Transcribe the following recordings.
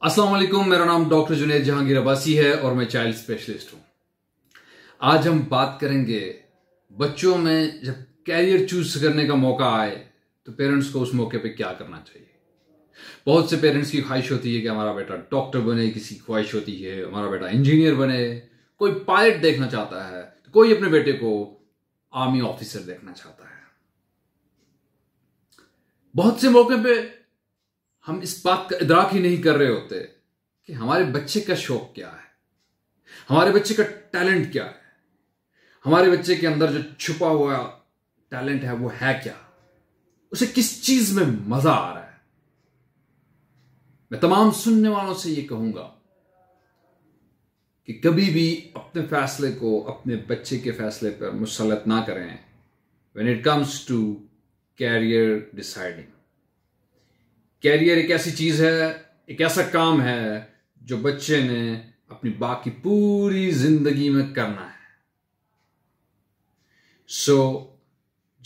अस्सलाम वालेकुम। मेरा नाम डॉक्टर जुनैद जहांगीर अब्बासी है और मैं चाइल्ड स्पेशलिस्ट हूं। आज हम बात करेंगे बच्चों में जब कैरियर चूज करने का मौका आए तो पेरेंट्स को उस मौके पे क्या करना चाहिए। बहुत से पेरेंट्स की ख्वाहिश होती है कि हमारा बेटा डॉक्टर बने, किसी की ख्वाहिश होती है हमारा बेटा इंजीनियर बने, कोई पायलट देखना चाहता है, तो कोई अपने बेटे को आर्मी ऑफिसर देखना चाहता है। बहुत से मौके पे हम इस बात का इदराक ही नहीं कर रहे होते कि हमारे बच्चे का शौक क्या है, हमारे बच्चे का टैलेंट क्या है, हमारे बच्चे के अंदर जो छुपा हुआ टैलेंट है वो है क्या, उसे किस चीज में मजा आ रहा है। मैं तमाम सुनने वालों से ये कहूंगा कि कभी भी अपने फैसले को अपने बच्चे के फैसले पर मुसल्लत ना करें when it comes to career deciding. Career एक ऐसी चीज है, एक ऐसा काम है जो बच्चे ने अपनी बाकी पूरी जिंदगी में करना है।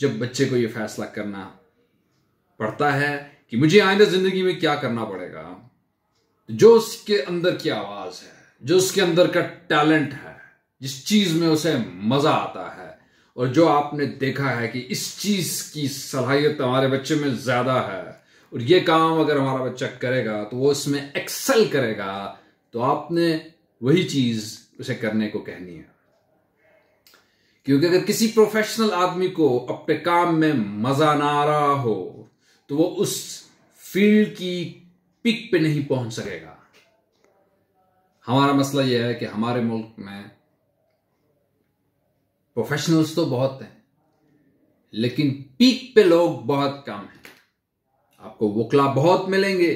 जब बच्चे को यह फैसला करना पड़ता है कि मुझे आइंदा जिंदगी में क्या करना पड़ेगा, जो उसके अंदर की आवाज है, जो उसके अंदर का टैलेंट है, जिस चीज में उसे मजा आता है और जो आपने देखा है कि इस चीज की सलाहियत हमारे बच्चे में ज्यादा है और ये काम अगर हमारा बच्चा करेगा तो वो उसमें एक्सेल करेगा, तो आपने वही चीज उसे करने को कहनी है। क्योंकि अगर किसी प्रोफेशनल आदमी को अपने काम में मजा ना आ रहा हो तो वो उस फील्ड की पीक पे नहीं पहुंच सकेगा। हमारा मसला यह है कि हमारे मुल्क में प्रोफेशनल्स तो बहुत हैं लेकिन पीक पे लोग बहुत कम हैं। आपको वकला बहुत मिलेंगे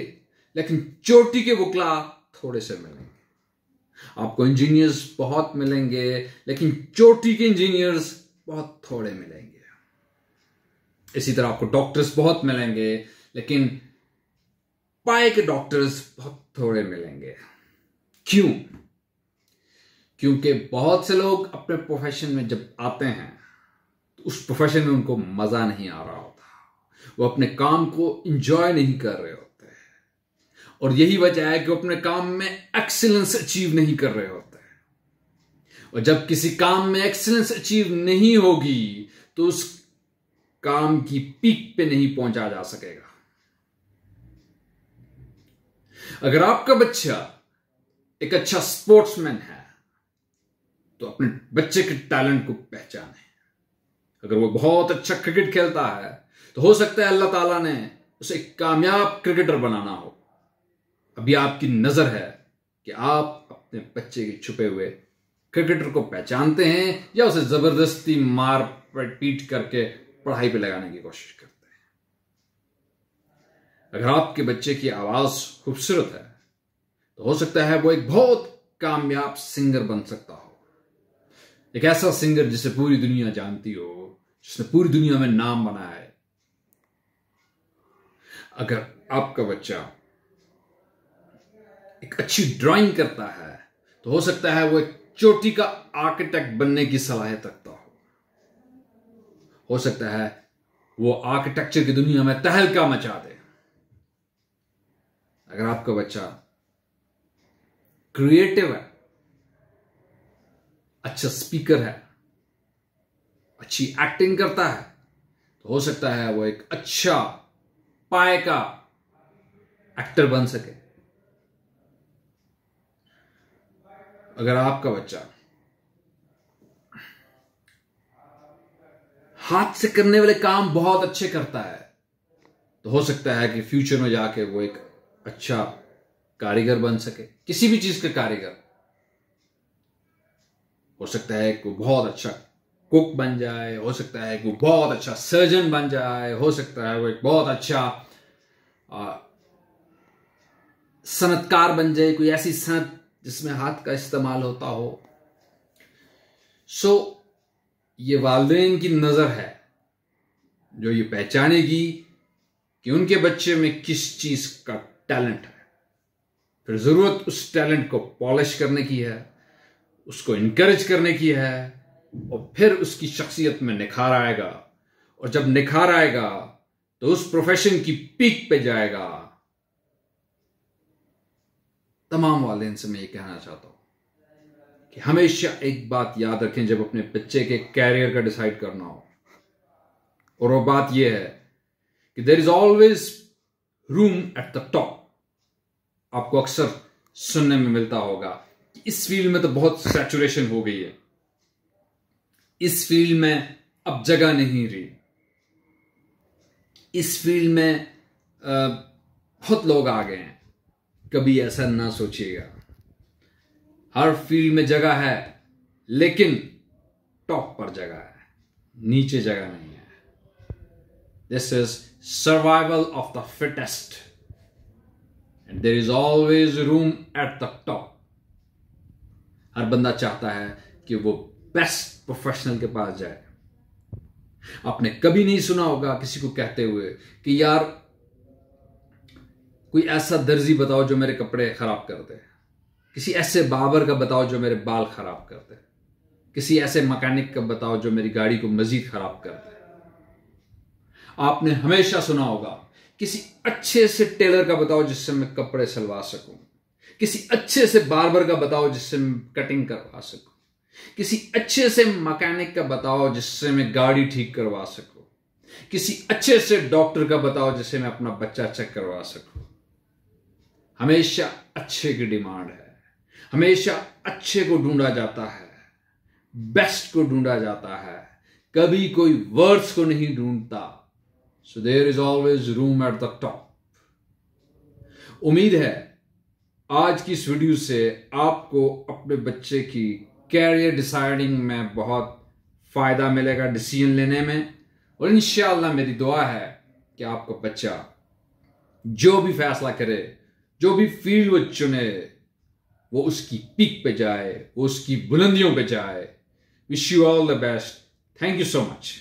लेकिन चोटी के वकला थोड़े से मिलेंगे। आपको इंजीनियर्स बहुत मिलेंगे लेकिन चोटी के इंजीनियर्स बहुत थोड़े मिलेंगे। इसी तरह आपको डॉक्टर्स बहुत मिलेंगे लेकिन पाए के डॉक्टर्स बहुत थोड़े मिलेंगे। क्यों? क्योंकि बहुत से लोग अपने प्रोफेशन में जब आते हैं तो उस प्रोफेशन में उनको मजा नहीं आ रहा होता, वो अपने काम को एंजॉय नहीं कर रहे होते हैं और यही वजह है कि वो अपने काम में एक्सीलेंस अचीव नहीं कर रहे होते हैं। और जब किसी काम में एक्सीलेंस अचीव नहीं होगी तो उस काम की पीक पे नहीं पहुंचा जा सकेगा। अगर आपका बच्चा एक अच्छा स्पोर्ट्समैन है तो अपने बच्चे के टैलेंट को पहचाने। अगर वो बहुत अच्छा क्रिकेट खेलता है तो हो सकता है अल्लाह ताला ने उसे एक कामयाब क्रिकेटर बनाना हो। अभी आपकी नजर है कि आप अपने बच्चे के छुपे हुए क्रिकेटर को पहचानते हैं या उसे जबरदस्ती मार पीट करके पढ़ाई पे लगाने की कोशिश करते हैं। अगर आपके बच्चे की आवाज खूबसूरत है तो हो सकता है वो एक बहुत कामयाब सिंगर बन सकता हो, एक ऐसा सिंगर जिसे पूरी दुनिया जानती हो, जिसने पूरी दुनिया में नाम बनाया है। अगर आपका बच्चा एक अच्छी ड्राइंग करता है तो हो सकता है वो एक चोटी का आर्किटेक्ट बनने की सलाहियत रखता हो सकता है वो आर्किटेक्चर की दुनिया में तहलका मचा दे। अगर आपका बच्चा क्रिएटिव है, अच्छा स्पीकर है, अच्छी एक्टिंग करता है तो हो सकता है वो एक अच्छा पाए का एक्टर बन सके। अगर आपका बच्चा हाथ से करने वाले काम बहुत अच्छे करता है तो हो सकता है कि फ्यूचर में जाके वो एक अच्छा कारीगर बन सके, किसी भी चीज का कारीगर। हो सकता है कि वो बहुत अच्छा कुक बन जाए, हो सकता है कि वो बहुत अच्छा सर्जन बन जाए, हो सकता है वो एक बहुत अच्छा सनतकार बन जाए, कोई ऐसी सनत जिसमें हाथ का इस्तेमाल होता हो। ये वालिदैन की नजर है जो ये पहचानेगी कि उनके बच्चे में किस चीज का टैलेंट है। फिर जरूरत उस टैलेंट को पॉलिश करने की है, उसको इनकरेज करने की है और फिर उसकी शख्सियत में निखार आएगा। और जब निखार आएगा तो उस प्रोफेशन की पीक पे जाएगा तमाम वालिदैन से मैं ये कहना चाहता हूं कि हमेशा एक बात याद रखें जब अपने बच्चे के कैरियर का डिसाइड करना हो, और वो बात ये है कि there is always room at the top. आपको अक्सर सुनने में मिलता होगा कि इस फील्ड में तो बहुत सैचुरेशन हो गई है, इस फील्ड में अब जगह नहीं रही, इस फील्ड में बहुत लोग आ गए हैं। कभी ऐसा ना सोचिएगा, हर फील्ड में जगह है, लेकिन टॉप पर जगह है, नीचे जगह नहीं है। This is survival of the fittest and there is always room at the top. हर बंदा चाहता है कि वो बेस्ट प्रोफेशनल के पास जाए। आपने कभी नहीं सुना होगा किसी को कहते हुए कि यार कोई ऐसा दर्जी बताओ जो मेरे कपड़े खराब कर दे, किसी ऐसे बाबर का बताओ जो मेरे बाल खराब कर दे, किसी ऐसे मैकेनिक का बताओ जो मेरी गाड़ी को मजीद खराब कर दे। आपने हमेशा सुना होगा किसी अच्छे से टेलर का बताओ जिससे मैं कपड़े सिलवा सकूं, किसी अच्छे से बार्बर का बताओ जिससे मैं कटिंग करवा सकूं, किसी अच्छे से मैकेनिक का बताओ जिससे मैं गाड़ी ठीक करवा सकूं, किसी अच्छे से डॉक्टर का बताओ जिससे मैं अपना बच्चा चेक करवा सकूं। हमेशा अच्छे की डिमांड है, हमेशा अच्छे को ढूंढा जाता है, बेस्ट को ढूंढा जाता है, कभी कोई वर्ड्स को नहीं ढूंढता। So there is always room at the top. उम्मीद है आज की इस वीडियो से आपको अपने बच्चे की कैरियर डिसाइडिंग में बहुत फायदा मिलेगा, डिसीजन लेने में, और इंशाअल्लाह मेरी दुआ है कि आपका बच्चा जो भी फैसला करे, जो भी फील्ड वो चुने, वो उसकी पीक पे जाए, वो उसकी बुलंदियों पे जाए। Wish you all the best. Thank you so much.